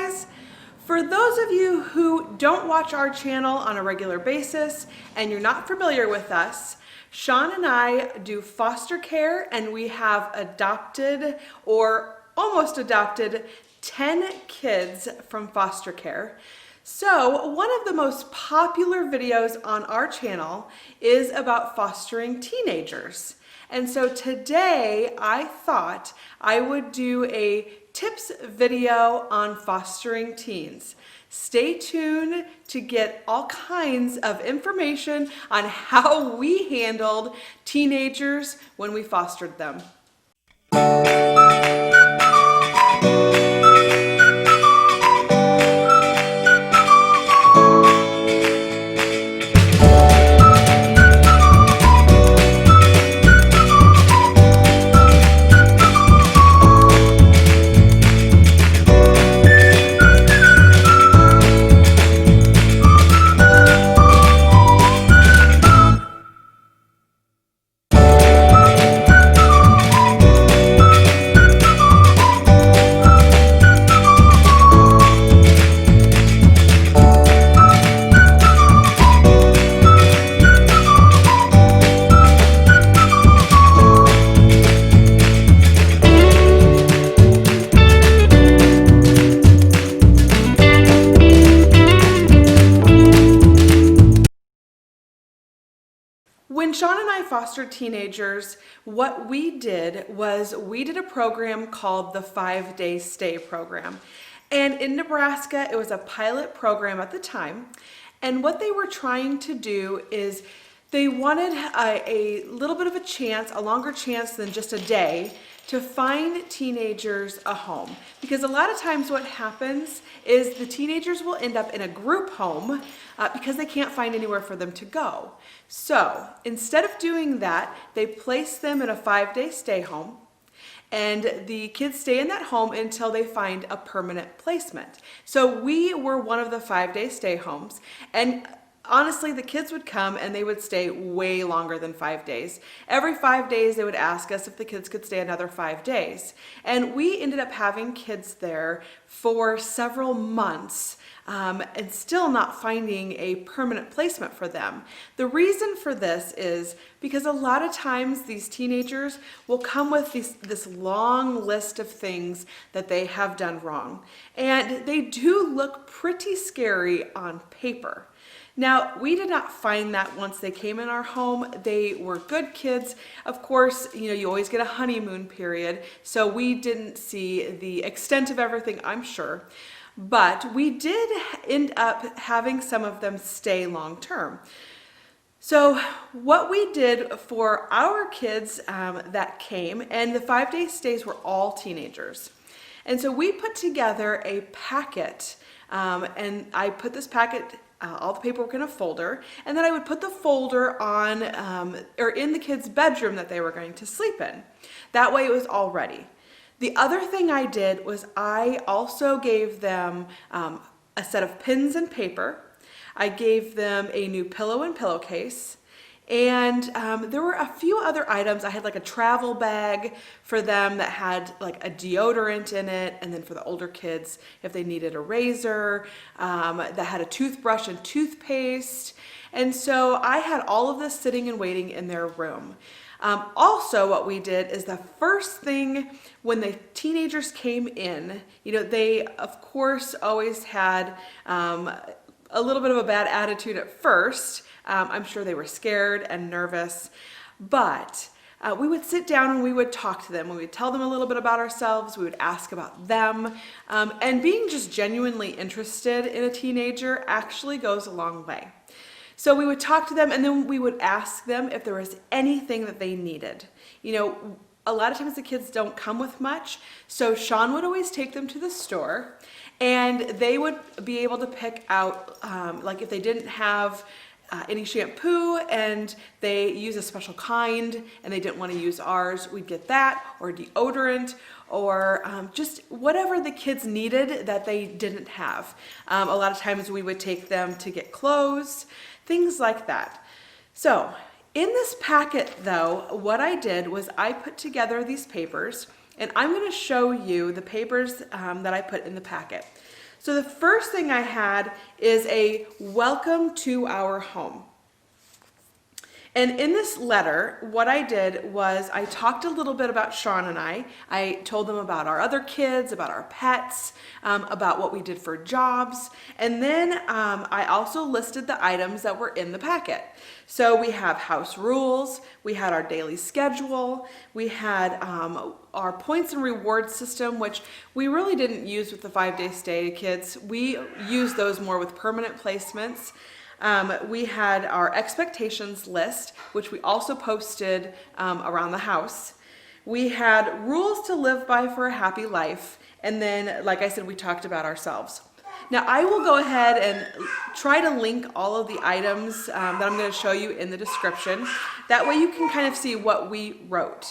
guys. For those of you who don't watch our channel on a regular basis and you're not familiar with us, Shaun and I do foster care, and we have adopted or almost adopted 10 kids from foster care. So one of the most popular videos on our channel is about fostering teenagers. And so today I thought I would do a tips video on fostering teens. Stay tuned to get all kinds of information on how we handled teenagers when we fostered them. When Shaun and I fostered teenagers, what we did was we did a program called the 5-Day Stay program. And in Nebraska, it was a pilot program at the time. And what they were trying to do is they wanted a little bit of a chance, a longer chance than just a day, to find teenagers a home. Because a lot of times what happens is the teenagers will end up in a group home because they can't find anywhere for them to go. So instead of doing that, they place them in a 5-day stay home, and the kids stay in that home until they find a permanent placement. So we were one of the 5-day stay homes, and honestly, the kids would come and they would stay way longer than 5 days. Every 5 days, they would ask us if the kids could stay another 5 days. And we ended up having kids there for several months and still not finding a permanent placement for them. The reason for this is because a lot of times these teenagers will come with this long list of things that they have done wrong. And they do look pretty scary on paper. Now, we did not find that once they came in our home. They were good kids. Of course, you always get a honeymoon period, so we didn't see the extent of everything, I'm sure. But we did end up having some of them stay long term. So what we did for our kids that came, and the 5-day stays were all teenagers. And so we put together a packet, and I put this packet, all the paperwork in a folder, and then I would put the folder on or in the kids' bedroom that they were going to sleep in. That way it was all ready. The other thing I did was I also gave them a set of pens and paper. I gave them a new pillow and pillowcase. And there were a few other items. I had like a travel bag for them that had like a deodorant in it, and then for the older kids, if they needed a razor, that had a toothbrush and toothpaste. And so I had all of this sitting and waiting in their room. Also, what we did is the first thing when the teenagers came in, they of course always had a little bit of a bad attitude at first. I'm sure they were scared and nervous, but we would sit down and we would talk to them. We would tell them a little bit about ourselves. We would ask about them. And being just genuinely interested in a teenager actually goes a long way. So we would talk to them, and then we would ask them if there was anything that they needed. A lot of times the kids don't come with much, so Shaun would always take them to the store, and they would be able to pick out, like if they didn't have any shampoo and they use a special kind and they didn't want to use ours, we'd get that, or deodorant, or just whatever the kids needed that they didn't have. A lot of times we would take them to get clothes, things like that. So in this packet though, what I did was I put together these papers, and I'm going to show you the papers that I put in the packet. So the first thing I had is a welcome to our home. And in this letter, what I did was I talked a little bit about Shaun and I. I told them about our other kids, about our pets, about what we did for jobs. And then I also listed the items that were in the packet. So we have house rules, we had our daily schedule, we had our points and rewards system, which we really didn't use with the 5-day stay kids. We used those more with permanent placements. We had our expectations list, which we also posted around the house. We had rules to live by for a happy life. And then, like I said, we talked about ourselves. Now, I will go ahead and try to link all of the items that I'm going to show you in the description. That way you can kind of see what we wrote.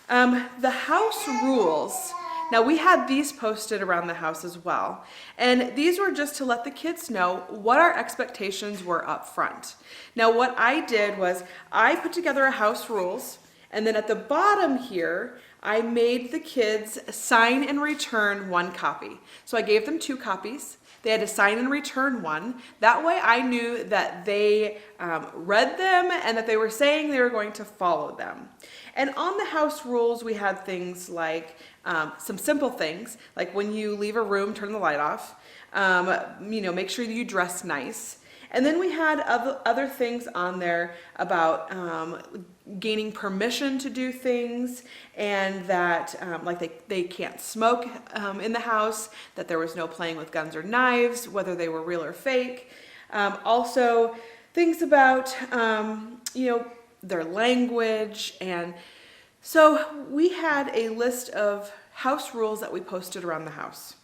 The house rules. Now, we had these posted around the house as well, and these were just to let the kids know what our expectations were up front. Now, what I did was I put together a house rules, and then at the bottom here, I made the kids sign and return 1 copy. So I gave them 2 copies. They had to sign and return 1. That way I knew that they read them and that they were saying they were going to follow them. And on the house rules, we had things like some simple things, like when you leave a room, turn the light off, make sure that you dress nice. And then we had other things on there about gaining permission to do things, and that like they can't smoke in the house, that there was no playing with guns or knives, whether they were real or fake. Also things about their language. And so we had a list of house rules that we posted around the house.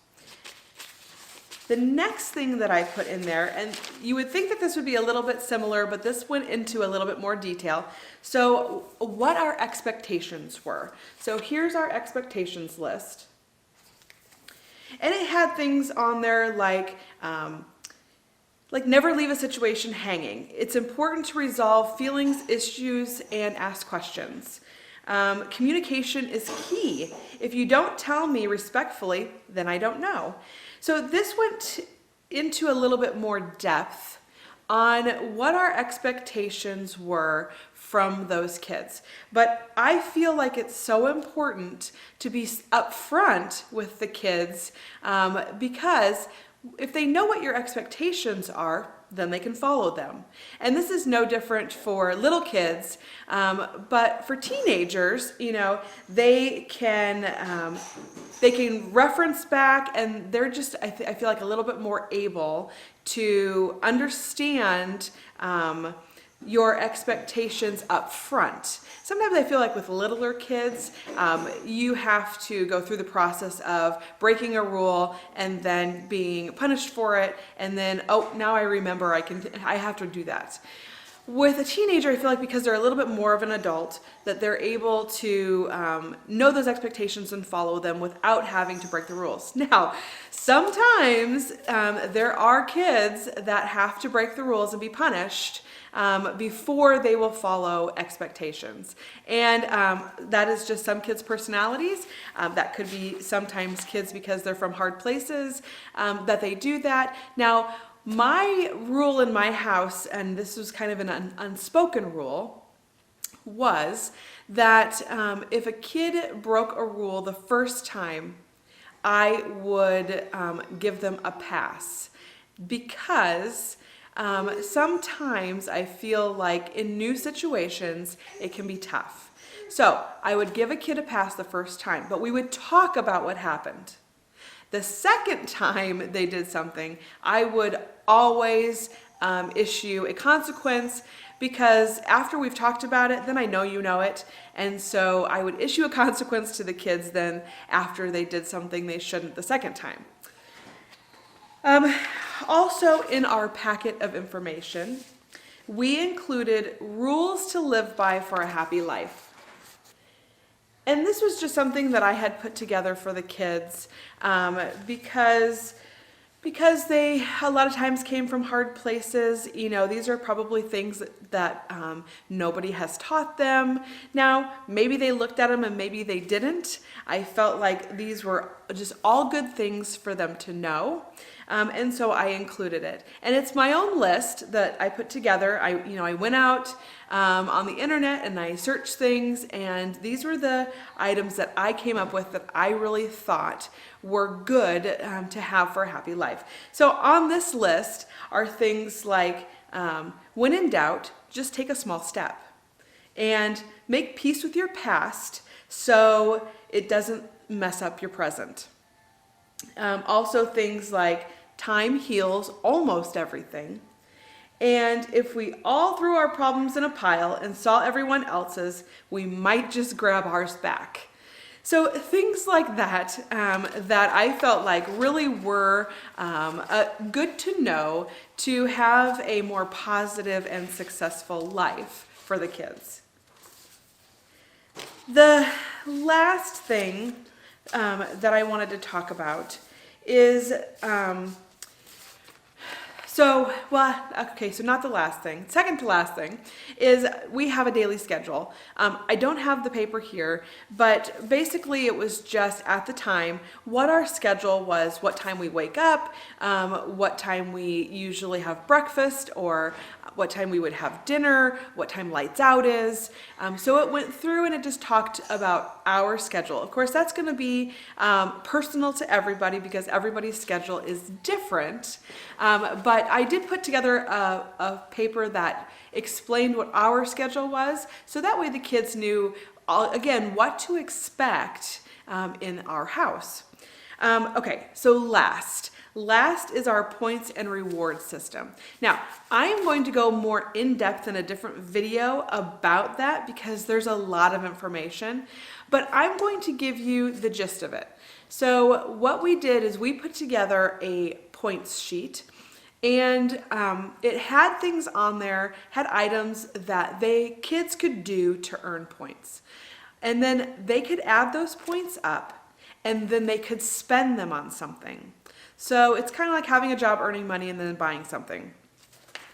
The next thing that I put in there, and you would think that this would be a little bit similar, but this went into a little bit more detail. So what our expectations were. So here's our expectations list. And it had things on there like never leave a situation hanging. It's important to resolve feelings, issues, and ask questions. Communication is key. If you don't tell me respectfully, then I don't know. So this went into a little bit more depth on what our expectations were from those kids. But I feel like it's so important to be upfront with the kids because if they know what your expectations are, then they can follow them. And this is no different for little kids, but for teenagers, they can reference back, and they're just, I feel like, a little bit more able to understand your expectations up front. Sometimes I feel like with littler kids, you have to go through the process of breaking a rule and then being punished for it, and then, oh, now I remember I have to do that. With a teenager, I feel like because they're a little bit more of an adult, that they're able to know those expectations and follow them without having to break the rules. Now, sometimes there are kids that have to break the rules and be punished before they will follow expectations. And that is just some kids' personalities. That could be sometimes kids because they're from hard places that they do that. Now, my rule in my house, and this was kind of an unspoken rule, was that if a kid broke a rule the first time, I would give them a pass, because sometimes I feel like in new situations it can be tough. So I would give a kid a pass the first time, but we would talk about what happened. The second time they did something, I would always issue a consequence, because after we've talked about it, then I know you know it. And so I would issue a consequence to the kids then after they did something they shouldn't the second time. Also in our packet of information, we included rules to live by for a happy life. And this was just something that I had put together for the kids because they a lot of times came from hard places. These are probably things that nobody has taught them. Now, maybe they looked at them and maybe they didn't. I felt like these were just all good things for them to know. And so I included it. And it's my own list that I put together. I went out on the internet and I searched things, and these were the items that I came up with that I really thought were good to have for a happy life. So on this list are things like, when in doubt, just take a small step and make peace with your past so it doesn't mess up your present. Also things like time heals almost everything. And if we all threw our problems in a pile and saw everyone else's, we might just grab ours back. So things like that, that I felt like really were good to know to have a more positive and successful life for the kids. The last thing that I wanted to talk about is, so not the last thing. Second to last thing is we have a daily schedule. I don't have the paper here, but basically it was just at the time what our schedule was, what time we wake up, what time we usually have breakfast, or what time we would have dinner, what time lights out is. So it went through and it just talked about our schedule. Of course, that's going to be personal to everybody because everybody's schedule is different. But I did put together a paper that explained what our schedule was, so that way the kids knew, again, what to expect in our house. Okay, so last is our points and reward system. Now, I am going to go more in depth in a different video about that because there's a lot of information, but I'm going to give you the gist of it. So what we did is we put together a points sheet, and it had things on there, had items that kids could do to earn points. And then they could add those points up, and then they could spend them on something. So it's kind of like having a job, earning money, and then buying something.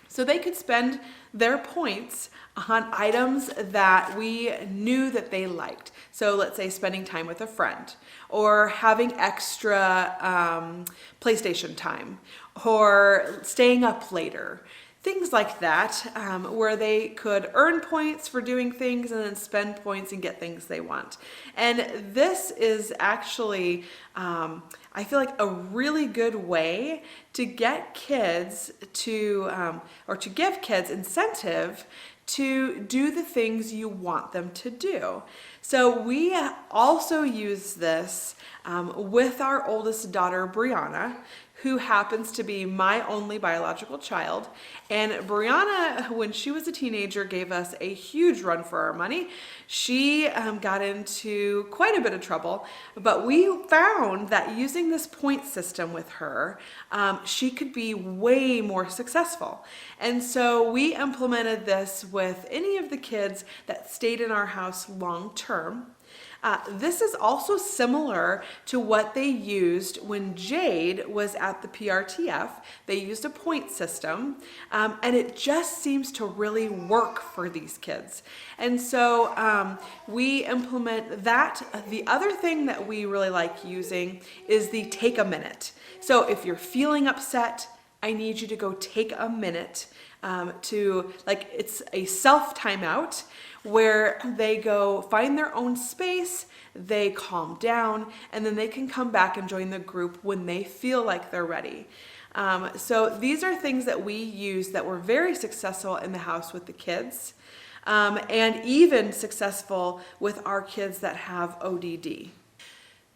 So they could spend their points on items that we knew that they liked. So let's say spending time with a friend, or having extra PlayStation time, or staying up later. Things like that, where they could earn points for doing things and then spend points and get things they want. And this is actually, I feel like, a really good way to get kids to, or to give kids incentive to do the things you want them to do. So we also use this with our oldest daughter, Brianna, who happens to be my only biological child. And Brianna, when she was a teenager, gave us a huge run for our money. She got into quite a bit of trouble, but we found that using this point system with her, she could be way more successful. And so we implemented this with any of the kids that stayed in our house long term. This is also similar to what they used when Jade was at the PRTF. They used a point system, and it just seems to really work for these kids. And so we implement that. The other thing that we really like using is the take a minute. So if you're feeling upset, I need you to go take a minute to, like, it's a self timeout where they go find their own space, they calm down, and then they can come back and join the group when they feel like they're ready. So these are things that we use that were very successful in the house with the kids, and even successful with our kids that have ODD.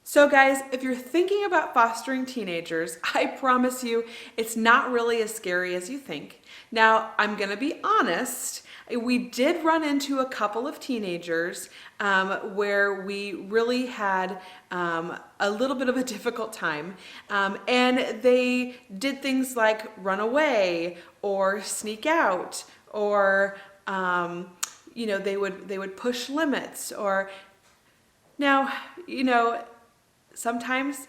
So guys, if you're thinking about fostering teenagers, I promise you it's not really as scary as you think. Now, I'm gonna be honest, we did run into a couple of teenagers where we really had a little bit of a difficult time, and they did things like run away or sneak out, or they would push limits, or now, sometimes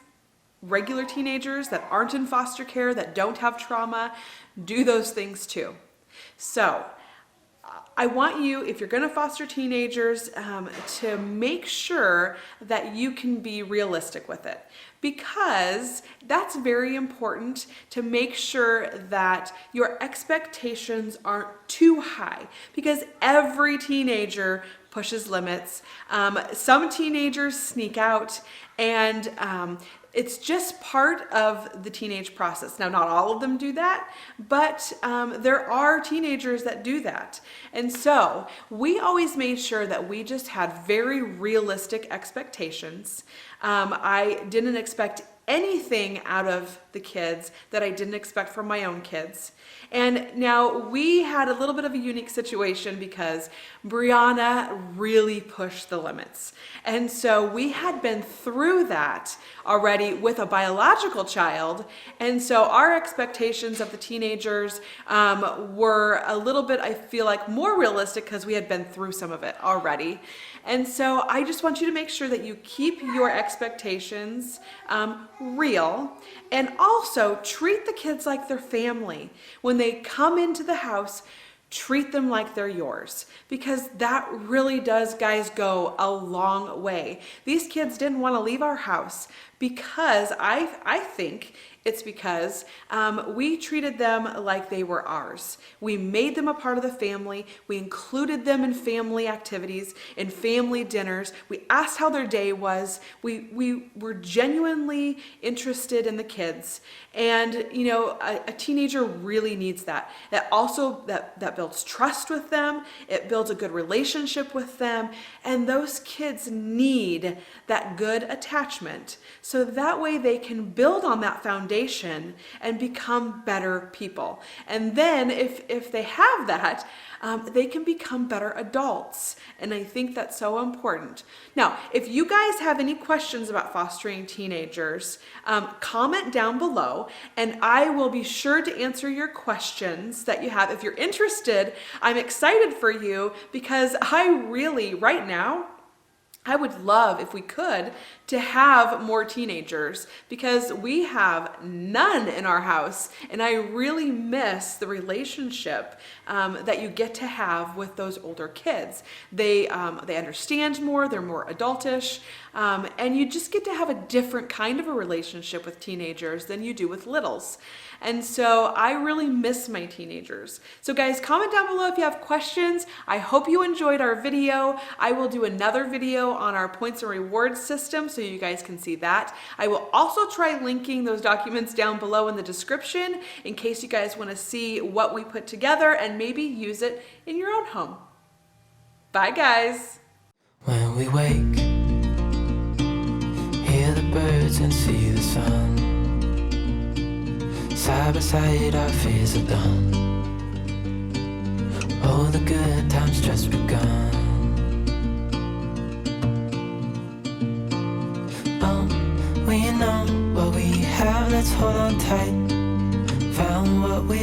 regular teenagers that aren't in foster care, that don't have trauma, do those things too. So I want you, if you're going to foster teenagers, to make sure that you can be realistic with it, because that's very important, to make sure that your expectations aren't too high, because every teenager pushes limits. Some teenagers sneak out, and it's just part of the teenage process. Now, not all of them do that, but there are teenagers that do that. And so we always made sure that we just had very realistic expectations. I didn't expect anything out of the kids that I didn't expect from my own kids. And now we had a little bit of a unique situation because Brianna really pushed the limits. And so we had been through that already with a biological child. And so our expectations of the teenagers were a little bit, I feel like, more realistic because we had been through some of it already. And so I just want you to make sure that you keep your expectations real, and also treat the kids like their family. When they come into the house, treat them like they're yours, because that really does, guys, go a long way. These kids didn't want to leave our house because I think it's because we treated them like they were ours. We made them a part of the family. We included them in family activities, in family dinners. We asked how their day was. We were genuinely interested in the kids. And, you know, a teenager really needs that. That builds trust with them. It builds a good relationship with them. And those kids need that good attachment, so that way they can build on that foundation and become better people. And then if they have that, they can become better adults. And I think that's so important. Now, if you guys have any questions about fostering teenagers, comment down below, and I will be sure to answer your questions that you have. If you're interested, I'm excited for you, because I really, right now, I would love, if we could, to have more teenagers, because we have none in our house, and I really miss the relationship that you get to have with those older kids. They understand more, they're more adultish, and you just get to have a different kind of a relationship with teenagers than you do with littles. And so I really miss my teenagers. So guys, comment down below if you have questions. I hope you enjoyed our video. I will do another video on our points and rewards system so you guys can see that. I will also try linking those documents down below in the description in case you guys want to see what we put together and maybe use it in your own home. Bye guys. When we wake, hear the birds and see the sun. Side by side our fears are done. Oh, the good times just begun. We know what we have, let's hold on tight. Found what we